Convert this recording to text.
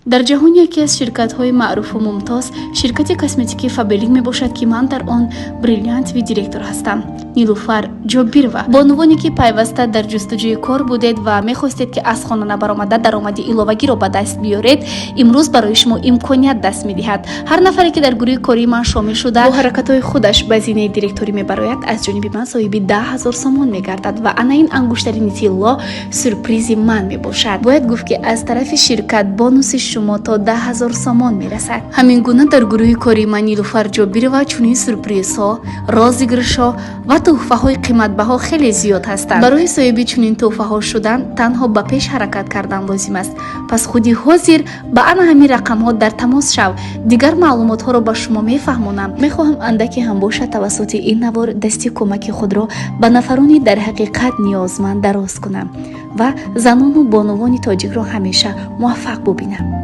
дар ҷаҳон яке аз ширкатҳои маъруфу мумтоз ширкати косметикии Фабелин мебошад ки ман дар он бриллиантви директор ҳастам. Нилуфар Ҷобирова, бонувоне ки пайваста дар ҷустуҷӯи кор будед ва мехостед ки аз хона набаромада даромади иловагиро ба даст биёред, имрӯз барои шумо имконият даст медиҳад. ҳар нафаре ки дар гурӯҳи кории ман шомил шуда бо ҳаракатҳои худаш ба зинаи директорӣ мебарояд, аз ҷониби ман соҳиби 10 000 сомон мегардад ва ана ин ангуштарини тилло сюрпризи ман мебошад. бояд гуфт ки аз тарафи ширкат бонуси шумо то 10 000 сомон мерасад. ҳамин гуна дар гурӯҳи кории ман Нилуфар Ҷобирова чунин сюрпризҳо, розыгришҳо ва тӯҳфаҳои қиматбаҳо хеле зиёд ҳастанд. барои соҳиби чунин тӯҳфаҳо шудан танҳо ба пеш ҳаракат кардан лозим аст. пас худи ҳозир ба ана ҳамин рақамҳо дар тамос шав. дигар маълумотҳоро ба шумо мефаҳмонам. мехоҳам андаке ҳам бошад тавассути ин навор дасти кӯмаки худро ба нафарони дар ҳақиқат ниёзманд дароз кунам ва занону бонувони тоҷикро ҳамеша муваффақ бубинам.